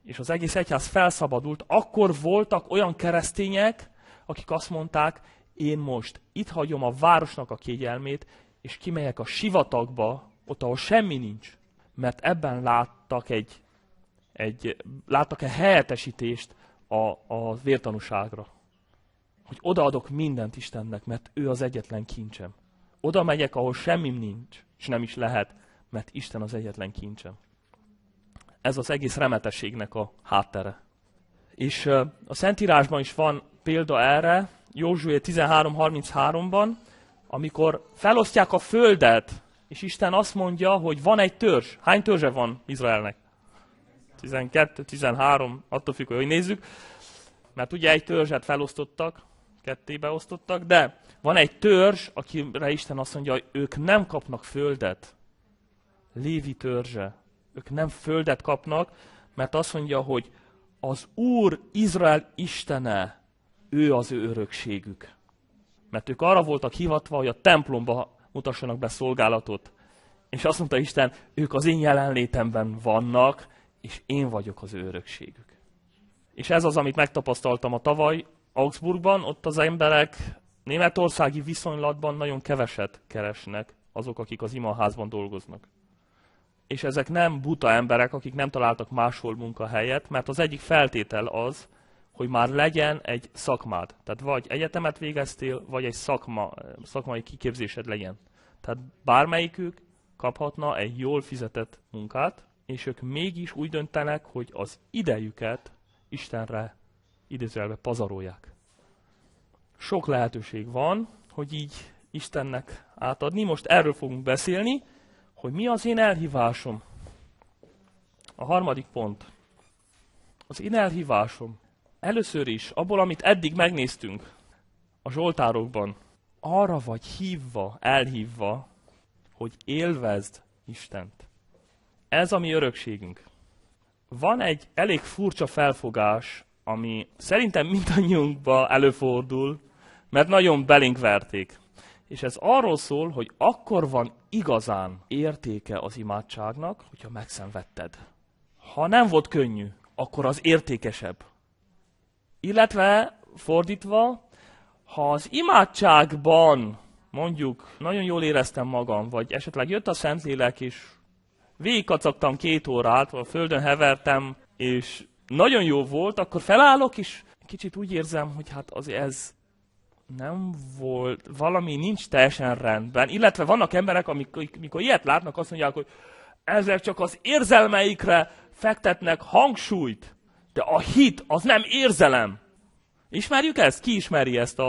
Speaker 1: és az egész egyház felszabadult, akkor voltak olyan keresztények, akik azt mondták, én most itt hagyom a városnak a kényelmét, és kimegyek a sivatagba, ott, ahol semmi nincs. Mert ebben láttak láttak egy helyettesítést a vértanúságra. Hogy odaadok mindent Istennek, mert ő az egyetlen kincsem. Oda megyek, ahol semmi nincs, és nem is lehet, mert Isten az egyetlen kincsem. Ez az egész remetességnek a háttere. És a Szentírásban is van példa erre, Józsué 13:33-ban, amikor felosztják a földet, és Isten azt mondja, hogy van egy törzs. Hány törzse van Izraelnek? 12, 13, attól függ, hogy nézzük. Mert ugye egy törzset felosztottak, kettébe osztottak, de van egy törzs, akire Isten azt mondja, hogy ők nem kapnak földet. Lévi törzse. Ők nem földet kapnak, mert azt mondja, hogy az Úr Izrael Istene, ő az ő örökségük. Mert ők arra voltak hivatva, hogy a templomba mutassanak be szolgálatot. És azt mondta Isten, ők az én jelenlétemben vannak, és én vagyok az ő örökségük. És ez az, amit megtapasztaltam a tavaly Augsburgban, ott az emberek németországi viszonylatban nagyon keveset keresnek azok, akik az imaházban dolgoznak. És ezek nem buta emberek, akik nem találtak máshol munkahelyet, mert az egyik feltétel az, hogy már legyen egy szakmád. Tehát vagy egyetemet végeztél, vagy egy szakmai kiképzésed legyen. Tehát bármelyikük kaphatna egy jól fizetett munkát, és ők mégis úgy döntenek, hogy az idejüket Istenre idézőjelbe pazarolják. Sok lehetőség van, hogy így Istennek átadni. Most erről fogunk beszélni, hogy mi az én elhívásom. A harmadik pont. Az én elhívásom. Először is, abból, amit eddig megnéztünk a zsoltárokban, arra vagy hívva, elhívva, hogy élvezd Istent. Ez a mi örökségünk. Van egy elég furcsa felfogás, ami szerintem mindannyiunkban előfordul, mert nagyon belénk verték. És ez arról szól, hogy akkor van igazán értéke az imádságnak, hogyha megszenvedted. Ha nem volt könnyű, akkor az értékesebb. Illetve, fordítva, ha az imádságban, mondjuk, nagyon jól éreztem magam, vagy esetleg jött a Szentlélek, és végigkacagtam 2 órát, a földön hevertem, és nagyon jó volt, akkor felállok, és kicsit úgy érzem, hogy hát azért ez nem volt, valami nincs teljesen rendben. Illetve vannak emberek, amikor ilyet látnak, azt mondják, hogy ezek csak az érzelmeikre fektetnek hangsúlyt, de a hit az nem érzelem. Ismerjük ezt? Ki ismeri ezt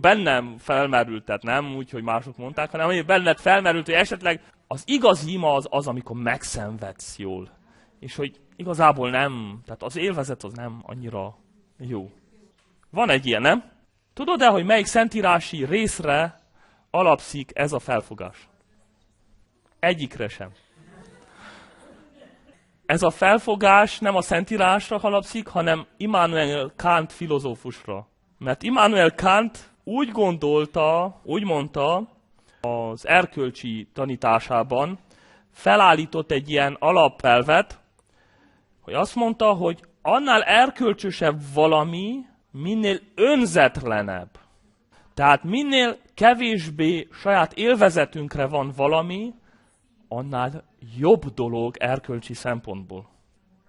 Speaker 1: bennem felmerült, tehát nem úgy, hogy mások mondták, hanem hogy benned felmerült, hogy esetleg az igazi ima az, amikor megszenvedsz jól. És hogy igazából nem, tehát az élvezet az nem annyira jó. Van egy ilyen, nem? Tudod-e, hogy melyik szentírási részre alapszik ez a felfogás? Egyikre sem. Ez a felfogás nem a Szentírásra alapszik, hanem Immanuel Kant filozófusra. Mert Immanuel Kant úgy mondta az erkölcsi tanításában, felállított egy ilyen alapelvet, hogy azt mondta, hogy annál erkölcsösebb valami, minél önzetlenebb. Tehát minél kevésbé saját élvezetünkre van valami, annál jobb dolog erkölcsi szempontból.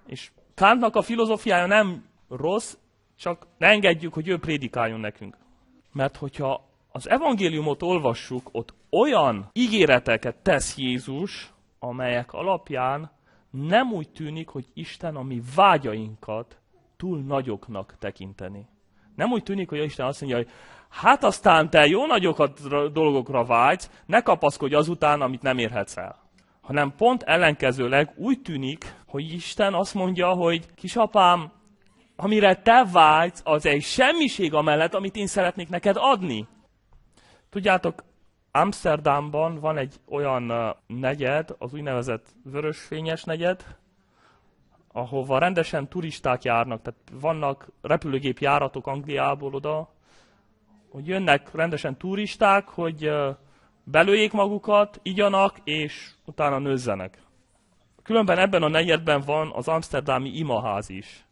Speaker 1: És Kantnak a filozófiája nem rossz, csak ne engedjük, hogy ő prédikáljon nekünk. Mert hogyha az evangéliumot olvassuk, ott olyan ígéreteket tesz Jézus, amelyek alapján nem úgy tűnik, hogy Isten a mi vágyainkat túl nagyoknak tekinteni. Nem úgy tűnik, hogy Isten azt mondja, hogy hát aztán te jó dolgokra vágysz, ne kapaszkodj azután, amit nem érhetsz el. Hanem pont ellenkezőleg úgy tűnik, hogy Isten azt mondja, hogy kisapám, amire te vágysz, az egy semmiség amellett, amit én szeretnék neked adni. Tudjátok, Amsterdamban van egy olyan negyed, az úgynevezett vörösfényes negyed, ahova rendesen turisták járnak, tehát vannak repülőgépjáratok Angliából oda, hogy jönnek rendesen turisták, hogy belőjék magukat, igyanak, és utána nőzzenek. Különben ebben a negyedben van az amszterdami imaház is.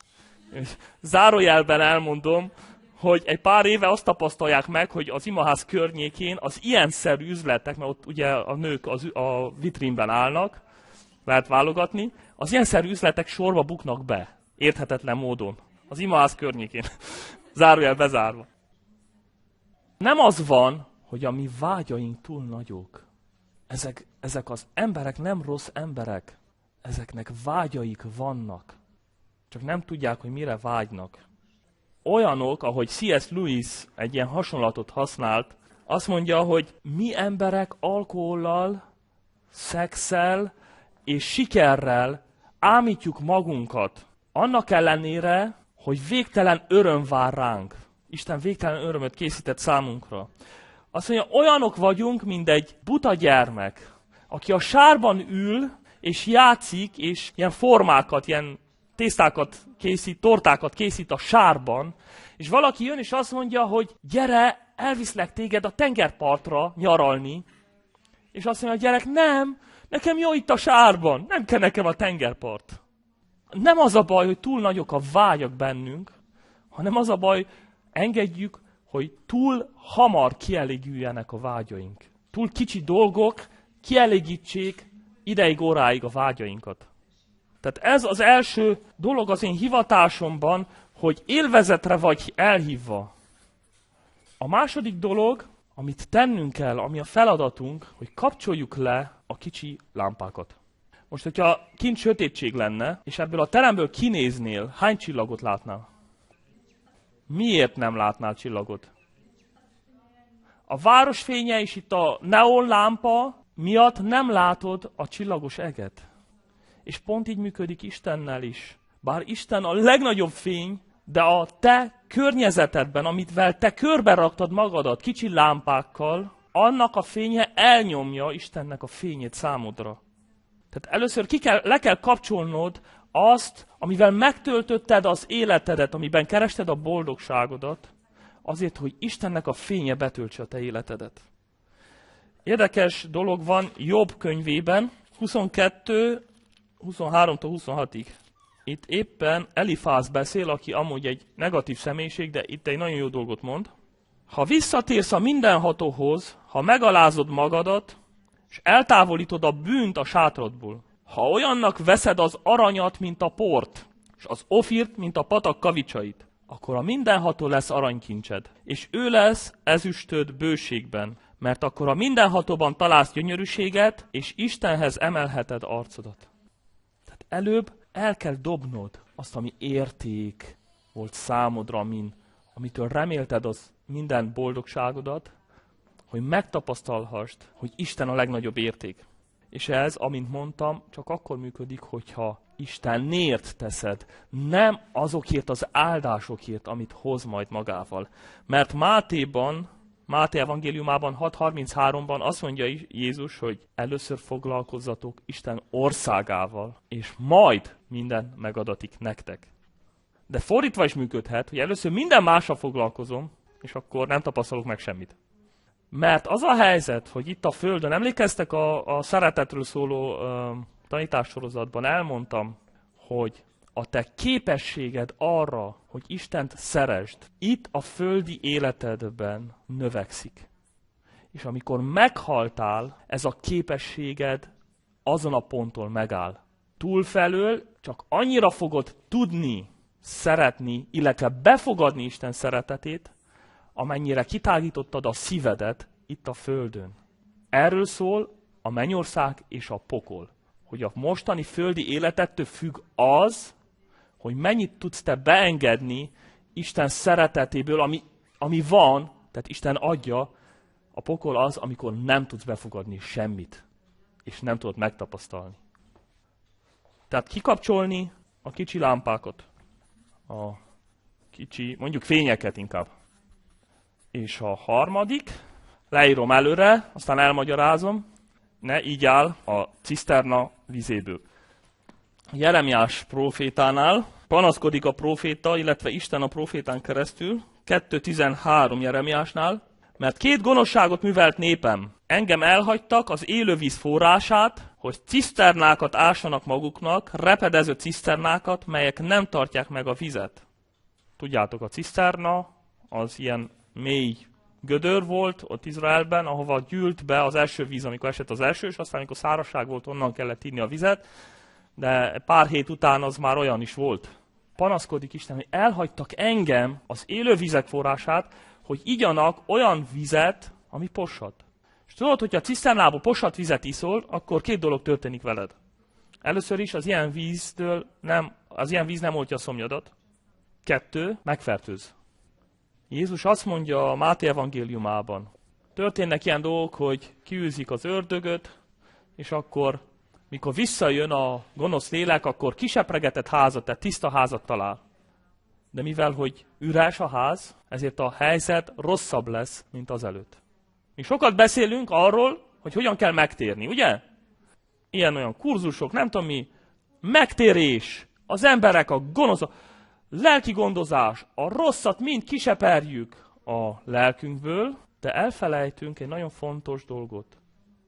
Speaker 1: Zárójelben elmondom, hogy egy pár éve azt tapasztalják meg, hogy az imaház környékén az ilyenszerű üzletek, mert ott ugye a nők a vitrínben állnak, lehet válogatni, az ilyenszerű üzletek sorba buknak be, érthetetlen módon, az imaház környékén. Zárójel bezárva. Nem az van, hogy a mi vágyaink túl nagyok. Ezek az emberek nem rossz emberek. Ezeknek vágyaik vannak. Csak nem tudják, hogy mire vágynak. Olyanok, ahogy C.S. Lewis egy ilyen hasonlatot használt, azt mondja, hogy mi emberek alkohollal, szexszel és sikerrel ámítjuk magunkat. Annak ellenére, hogy végtelen öröm vár ránk. Isten végtelen örömöt készített számunkra. Azt mondja, olyanok vagyunk, mint egy buta gyermek, aki a sárban ül, és játszik, és ilyen formákat, ilyen tésztákat készít, tortákat készít a sárban, és valaki jön, és azt mondja, hogy gyere, elviszlek téged a tengerpartra nyaralni, és azt mondja, a gyerek, nem, nekem jó itt a sárban, nem kell nekem a tengerpart. Nem az a baj, hogy túl nagyok a vágyak bennünk, hanem az a baj, engedjük, hogy túl hamar kielégüljenek a vágyaink. Túl kicsi dolgok kielégítsék ideig, óráig a vágyainkat. Tehát ez az első dolog az én hivatásomban, hogy élvezetre vagy elhívva. A második dolog, amit tennünk kell, ami a feladatunk, hogy kapcsoljuk le a kicsi lámpákat. Most, hogyha kint sötétség lenne, és ebből a teremből kinéznél, hány csillagot látnál? Miért nem látnál csillagot? A városfénye és itt a neonlámpa miatt nem látod a csillagos eget. És pont így működik Istennel is. Bár Isten a legnagyobb fény, de a te környezetedben, amitvel te körbe raktad magadat kicsi lámpákkal, annak a fénye elnyomja Istennek a fényét számodra. Tehát először le kell kapcsolnod azt, amivel megtöltötted az életedet, amiben kerested a boldogságodat, azért, hogy Istennek a fénye betöltse a te életedet. Érdekes dolog van Jobb könyvében, 22, 23-26-ig. Itt éppen Elifáz beszél, aki amúgy egy negatív személyiség, de itt egy nagyon jó dolgot mond. Ha visszatérsz a mindenhatóhoz, ha megalázod magadat, és eltávolítod a bűnt a sátradból, ha olyannak veszed az aranyat, mint a port, és az ofirt, mint a patak kavicsait, akkor a mindenható lesz aranykincsed, és ő lesz ezüstöd bőségben, mert akkor a mindenhatóban találsz gyönyörűséget, és Istenhez emelheted arcodat. Tehát előbb el kell dobnod azt, ami érték volt számodra, amitől remélted az minden boldogságodat, hogy megtapasztalhassd, hogy Isten a legnagyobb érték. És ez, amint mondtam, csak akkor működik, hogyha Istenért teszed, nem azokért az áldásokért, amit hoz majd magával. Mert Máté evangéliumában 6.33-ban azt mondja Jézus, hogy először foglalkozzatok Isten országával, és majd minden megadatik nektek. De fordítva is működhet, hogy először minden mással foglalkozom, és akkor nem tapasztalok meg semmit. Mert az a helyzet, hogy itt a Földön, emlékeztek a szeretetről szóló tanítássorozatban elmondtam, hogy a te képességed arra, hogy Istent szeresd, itt a földi életedben növekszik. És amikor meghaltál, ez a képességed azon a ponton megáll. Túlfelől csak annyira fogod tudni szeretni, illetve befogadni Isten szeretetét, amennyire kitágítottad a szívedet itt a földön. Erről szól a mennyország és a pokol. Hogy a mostani földi életettől függ az, hogy mennyit tudsz te beengedni Isten szeretetéből, ami van, tehát Isten adja. A pokol az, amikor nem tudsz befogadni semmit, és nem tudod megtapasztalni. Tehát kikapcsolni a kicsi lámpákat, a kicsi, mondjuk fényeket inkább. És a harmadik, leírom előre, aztán elmagyarázom, ne így áll a ciszterna vizéből. Jeremiás prófétánál panaszkodik a próféta, illetve Isten a prófétán keresztül, 2.13 Jeremiásnál, mert 2 gonoszságot művelt népem. Engem elhagytak az élővíz forrását, hogy ciszternákat ássanak maguknak, repedező ciszternákat, melyek nem tartják meg a vizet. Tudjátok, a ciszterna az ilyen mély gödör volt ott Izraelben, ahova gyűlt be az első víz, amikor esett az első, és aztán, amikor szárazság volt, onnan kellett inni a vizet, de pár hét után az már olyan is volt. Panaszkodik Isten, hogy elhagytak engem, az élővizek forrását, hogy igyanak olyan vizet, ami posat. És tudod, hogyha a ciszternából posat vizet iszol, akkor 2 dolog történik veled. Először is az ilyen víz nem oltja a szomjadat. 2, megfertőz. Jézus azt mondja a Máté evangéliumában, történnek ilyen dolgok, hogy kiűzik az ördögöt, és akkor, mikor visszajön a gonosz lélek, akkor kisepregetett házat, tehát tiszta házat talál. De mivel, hogy üres a ház, ezért a helyzet rosszabb lesz, mint azelőtt. Mi sokat beszélünk arról, hogy hogyan kell megtérni, ugye? Ilyen-olyan kurzusok, nem tudom mi, megtérés, az emberek, a gonoszok, lelki gondozás, a rosszat mind kiseperjük a lelkünkből, de elfelejtünk egy nagyon fontos dolgot,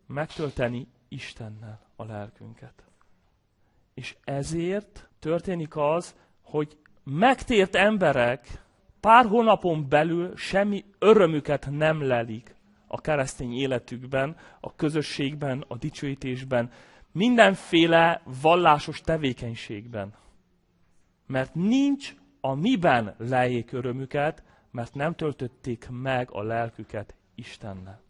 Speaker 1: megtölteni Istennel a lelkünket. És ezért történik az, hogy megtért emberek pár hónapon belül semmi örömüket nem lelik a keresztény életükben, a közösségben, a dicsőítésben, mindenféle vallásos tevékenységben. Mert nincs a miben leljék örömüket, mert nem töltötték meg a lelküket Istennel.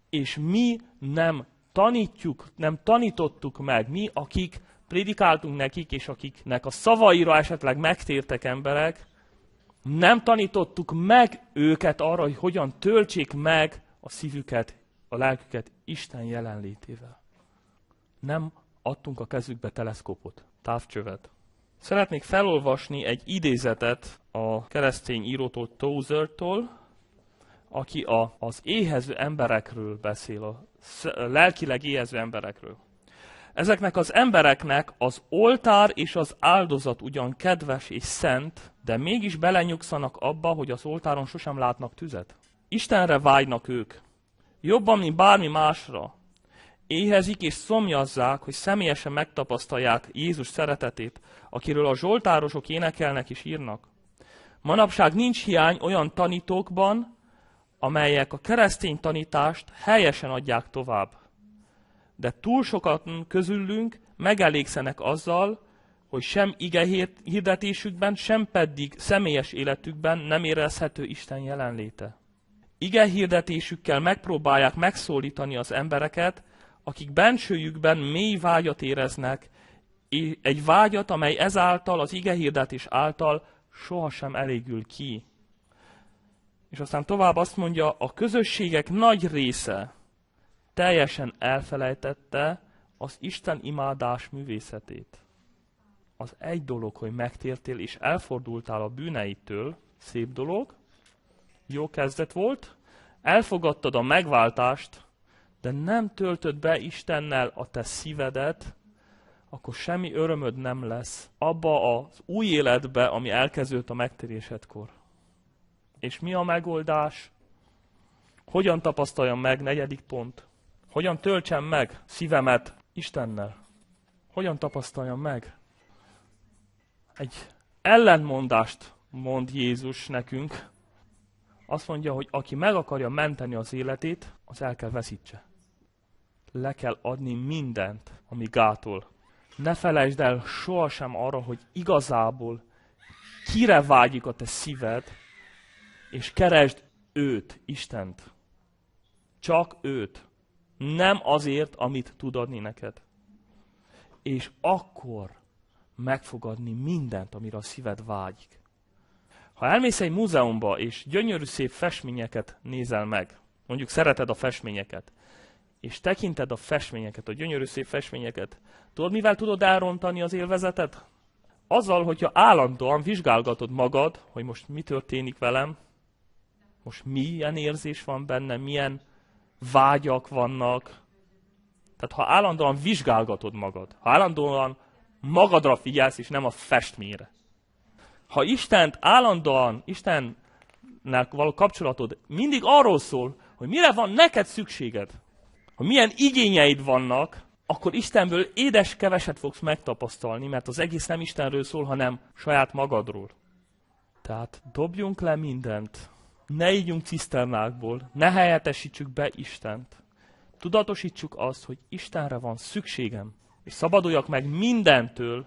Speaker 1: És mi nem tanítjuk, nem tanítottuk meg, mi, akik prédikáltunk nekik, és akiknek a szavaira esetleg megtértek emberek, nem tanítottuk meg őket arra, hogy hogyan töltsék meg a szívüket, a lelküket Isten jelenlétével. Nem adtunk a kezükbe teleszkópot, távcsövet. Szeretnék felolvasni egy idézetet a keresztény írótól, Tozertól, aki az éhező emberekről beszél, a lelkileg éhező emberekről. Ezeknek az embereknek az oltár és az áldozat ugyan kedves és szent, de mégis belenyugszanak abba, hogy az oltáron sosem látnak tüzet. Istenre vágynak ők, jobban, mint bármi másra. Éhezik és szomjazzák, hogy személyesen megtapasztalják Jézus szeretetét, akiről a zsoltárosok énekelnek és írnak. Manapság nincs hiány olyan tanítókban, amelyek a keresztény tanítást helyesen adják tovább. De túl sokan közülünk megelégszenek azzal, hogy sem ige hirdetésükben, sem pedig személyes életükben nem érezhető Isten jelenléte. Ige hirdetésükkel megpróbálják megszólítani az embereket, akik bensőjükben mély vágyat éreznek, egy vágyat, amely ezáltal, az ige hirdetés által sohasem elégül ki. És aztán tovább azt mondja, a közösségek nagy része teljesen elfelejtette az Isten imádás művészetét. Az egy dolog, hogy megtértél és elfordultál a bűneitől, szép dolog, jó kezdet volt, elfogadtad a megváltást, de nem töltöd be Istennel a te szívedet, akkor semmi örömöd nem lesz abba az új életbe, ami elkezdődött a megtérésedkor. És mi a megoldás? Hogyan tapasztaljam meg, 4. pont? Hogyan töltsem meg szívemet Istennel? Hogyan tapasztaljam meg? egy ellentmondást mond Jézus nekünk. Azt mondja, hogy aki meg akarja menteni az életét, az el kell veszítse. Le kell adni mindent, ami gátol. Ne felejtsd el sohasem arra, hogy igazából kire vágyik a te szíved, és keresd őt, Istent. Csak őt. Nem azért, amit tud adni neked. És akkor meg fog adni mindent, amire a szíved vágyik. Ha elmész egy múzeumba, és gyönyörű szép festményeket nézel meg, mondjuk szereted a festményeket, és tekinted a festményeket, a gyönyörű szép festményeket, tudod, mivel tudod elrontani az élvezetet? Azzal, hogyha állandóan vizsgálgatod magad, hogy most mi történik velem, most milyen érzés van bennem, milyen vágyak vannak. Tehát ha állandóan vizsgálgatod magad, ha állandóan magadra figyelsz, és nem a festményre. Ha Istent állandóan, Istennek való kapcsolatod mindig arról szól, hogy mire van neked szükséged, ha milyen igényeid vannak, akkor Istenből édes keveset fogsz megtapasztalni, mert az egész nem Istenről szól, hanem saját magadról. Tehát dobjunk le mindent, ne ígyunk ciszternákból, ne helyettesítsük be Istent. Tudatosítsuk azt, hogy Istenre van szükségem, és szabaduljak meg mindentől,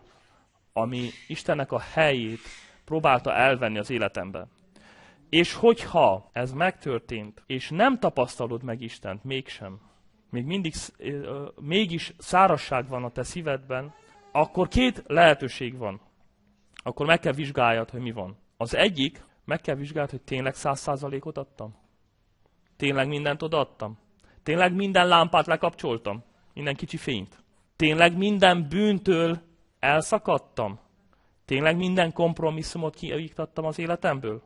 Speaker 1: ami Istennek a helyét próbálta elvenni az életemben. És hogyha ez megtörtént, és nem tapasztalod meg Istent mégsem, mégis szárazság van a te szívedben, akkor két lehetőség van. Akkor meg kell vizsgáljad, hogy mi van. Az egyik, meg kell vizsgáljad, hogy tényleg 100%-ot adtam? Tényleg mindent odaadtam? Tényleg minden lámpát lekapcsoltam? Minden kicsi fényt? Tényleg minden bűntől elszakadtam? Tényleg minden kompromisszumot kiiktattam az életemből?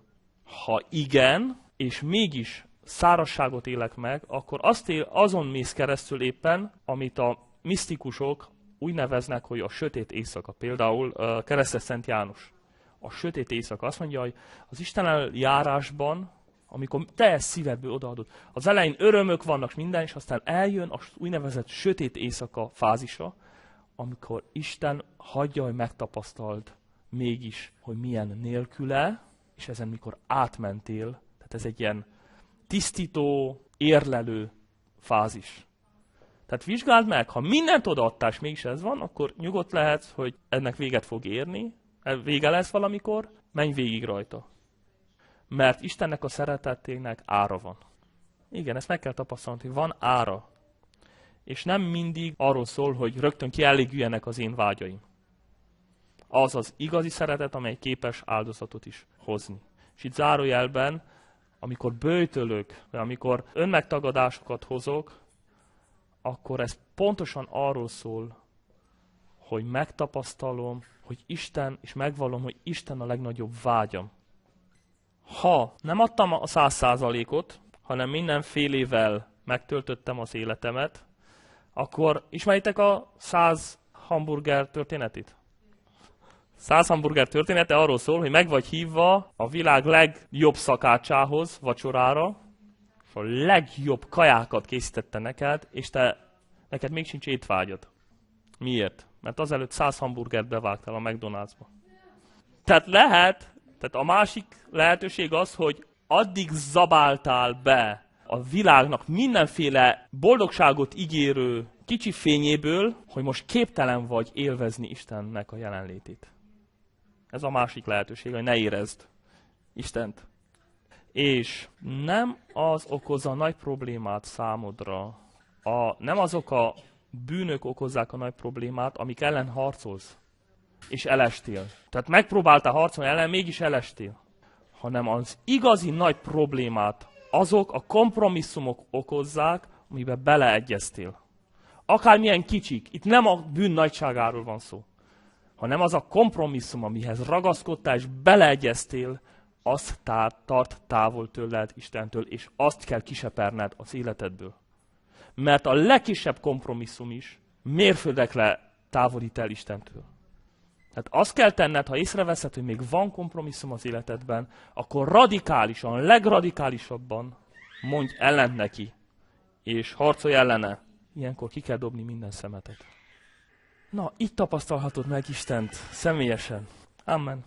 Speaker 1: Ha igen, és mégis szárazságot élek meg, akkor azon mész keresztül éppen, amit a misztikusok úgy neveznek, hogy a sötét éjszaka. Például Keresztes Szent János. A sötét éjszaka. Azt mondja, hogy az Istennel járásban, amikor teljes szívedből odaadod, az elején örömök vannak minden, és aztán eljön az úgynevezett sötét éjszaka fázisa, amikor Isten hagyja, hogy megtapasztald mégis, hogy milyen nélküle, és ezen mikor átmentél, tehát ez egy ilyen tisztító, érlelő fázis. Tehát vizsgáld meg, ha mindent odaadtál, és mégis ez van, akkor nyugodt lehetsz, hogy ennek véget fog érni, vége lesz valamikor, menj végig rajta. Mert Istennek a szeretetének ára van. Igen, ezt meg kell tapasztalni, hogy van ára. És nem mindig arról szól, hogy rögtön kielégüljenek az én vágyaim. Az az igazi szeretet, amely képes áldozatot is hozni. És itt zárójelben, amikor böjtölök, vagy amikor önmegtagadásokat hozok, akkor ez pontosan arról szól, hogy megtapasztalom, hogy Isten, és megvallom, hogy Isten a legnagyobb vágyam. Ha nem adtam a 100%-ot, hanem mindenfélével megtöltöttem az életemet, akkor ismeritek a 100 hamburger történetét? 100 hamburger története arról szól, hogy meg vagy hívva a világ legjobb szakácsához vacsorára, és a legjobb kajákat készítette neked, és neked még sincs étvágyad. Miért? Mert azelőtt 100 hamburgert bevágtál a McDonald'sba. Tehát a másik lehetőség az, hogy addig zabáltál be a világnak mindenféle boldogságot ígérő kicsi fényéből, hogy most képtelen vagy élvezni Istennek a jelenlétét. Ez a másik lehetőség, hogy ne érezd Istent. És nem az okozza a nagy problémát számodra, nem azok a bűnök okozzák a nagy problémát, amik ellen harcolsz, és elestél. Tehát megpróbáltál harcolni ellen, mégis elestél. Hanem az igazi nagy problémát azok a kompromisszumok okozzák, amiben beleegyeztél. Akármilyen kicsik, itt nem a bűn nagyságáról van szó, hanem az a kompromisszum, amihez ragaszkodtál és beleegyeztél, az tart távol tőled Istentől, és azt kell kiseperned az életedből. Mert a legkisebb kompromisszum is mérföldekre távolít el Istentől. Tehát azt kell tenned, ha észreveszed, hogy még van kompromisszum az életedben, akkor radikálisan, legradikálisabban mondj ellent neki, és harcolj ellene. Ilyenkor ki kell dobni minden szemetet. Na, itt tapasztalhatod meg Istent személyesen. Amen.